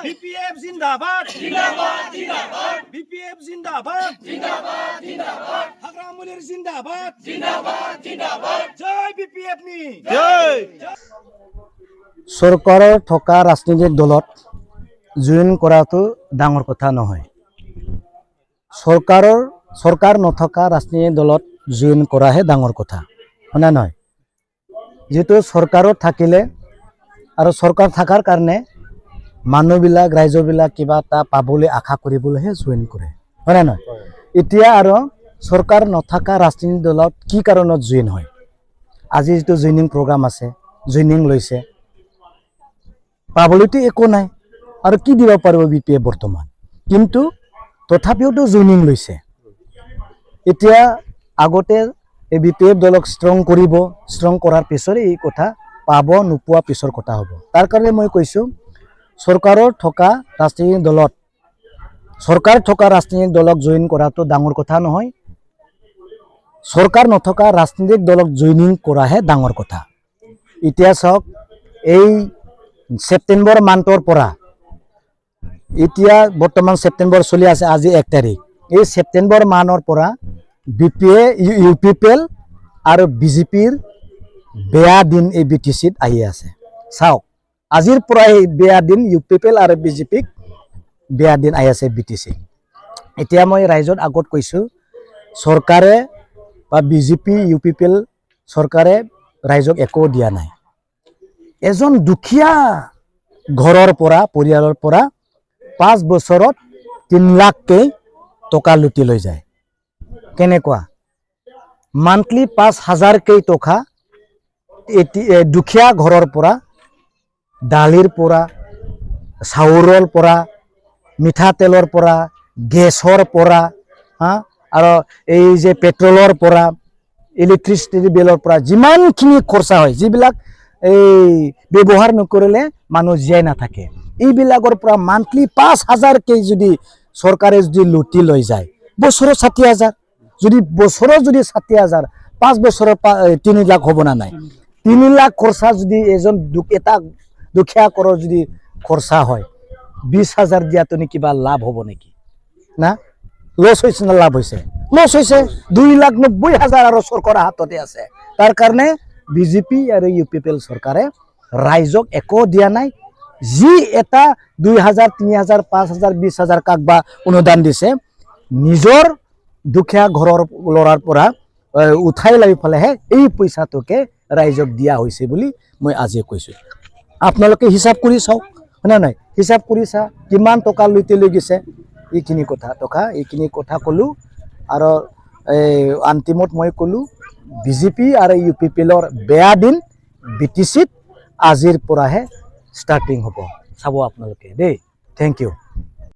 BPF জিন্দাবাদ BPF জিন্দাবাদ হাগ্ৰামুলিৰ জিন্দাবাদ জয় বিপিএফ নি জয়। চৰকাৰৰ থকা ৰাজনৈতিক দলত জইন কৰাটো ডাঙৰ কথা নহয়। চৰকাৰ নথকা ৰাজনৈতিক দলত জইন কৰাহে ডাঙৰ কথা হয়নে নহয়। যেহেতু চৰকাৰত থাকিলে আৰু চৰকাৰ থকাৰ কাৰণে মানুহবিলাক ৰাইজবিলাক কিবা এটা পাবলৈ আশা কৰিবলৈহে জইন কৰে হয়নে নহয়। এতিয়া আৰু চৰকাৰ নথকা ৰাজনৈতিক দলত কি কাৰণত জইন হয়। আজি যিটো জইনিং প্ৰগ্ৰাম আছে জইনিং লৈছে পাবলৈতো একো নাই আৰু কি দিব পাৰিব বিপিএফ বৰ্তমান, কিন্তু তথাপিওতো জইনিং লৈছে। এতিয়া আগতে এই বিপিএফ দলক ষ্ট্ৰং কৰিব, ষ্ট্ৰং কৰাৰ পিছত এই কথা পাব নোপোৱা পিছৰ কথা হ'ব। তাৰ কাৰণে মই কৈছোঁ চৰকাৰ থকা ৰাজনৈতিক দলক জইন কৰাটো ডাঙৰ কথা নহয়, চৰকাৰ নথকা ৰাজনৈতিক দলক জইনিং কৰাহে ডাঙৰ কথা। এতিয়া চাওক এই ছেপ্টেম্বৰ মান্থৰ পৰা এতিয়া বৰ্তমান ছেপ্টেম্বৰ চলি আছে, আজি 1 তাৰিখ। এই ছেপ্টেম্বৰ মাহৰ পৰা ইউপিপিএল আৰু বিজেপিৰ বেয়া দিন এই বিটিচিত আহি আছে। চাওক আজিৰ পৰা এই বেয়া দিন ইউপিপিএল আৰু বিজেপিক বেয়া দিন আহি আছে বিটিচি। এতিয়া মই ৰাইজত আগত কৈছোঁ চৰকাৰে বা বিজেপি ইউপিপিএল চৰকাৰে ৰাইজক একো দিয়া নাই। এজন দুখীয়া ঘৰৰ পৰা পৰিয়ালৰ পৰা 5 বছৰত 3 লাখকৈ টকা লুটি লৈ যায়। কেনেকুৱা মান্থলি 5,000কৈ টকা দুখীয়া ঘৰৰ পৰা দালিৰ পৰা চাউলৰ পৰা মিঠাতেলৰ পৰা গেছৰ পৰা আৰু এই যে পেট্ৰলৰ পৰা ইলেক্ট্ৰিচিটি বিলৰ পৰা যিমানখিনি খৰচা হয়, যিবিলাক এই ব্যৱহাৰ নকৰিলে মানুহ জীয়াই নাথাকে, এইবিলাকৰ পৰা মান্থলি 5,000কৈ যদি চৰকাৰে যদি লুটি লৈ যায়, বছৰত 60,000, যদি বছৰত যদি 60,000 5 বছৰত 3 লাখ হ'ব না নাই। 3 লাখ খৰচা যদি এজন এটা দুখীয়া ঘৰৰ যদি খৰচা হয়, 20,000 দিয়াটো কিবা লাভ হ'ব নেকি না? লছ হৈছে না লাভ হৈছে? লছ হৈছে। 2,90,000 আৰু চৰকাৰৰ হাততে আছে। তাৰ কাৰণে বিজেপি আৰু ইউপিপিএল চৰকাৰে ৰাইজক একো দিয়া নাই। যি এটা 2,000 3,000 5,000 20,000 কাক বা অনুদান দিছে, নিজৰ দুখীয়া ঘৰৰ ল'ৰাৰ পৰা উঠাই লৈ পেলাইহে এই পইচাটোকে ৰাইজক দিয়া হৈছে বুলি মই আজি কৈছোঁ। আপোনালোকে হিচাপ কৰি চাওক হয়নে নাই, হিচাপ কৰি চা কিমান টকা লুটি লৈ গৈছে। এইখিনি কথা ক'লোঁ আৰু অন্তিমত মই ক'লোঁ বিজেপি আৰু ইউপিপিএলৰ বেয়া দিন বিটিচিত আজিৰ পৰাহে ষ্টাৰ্টিং হ'ব। চাব আপোনালোকে দেই। Thank U.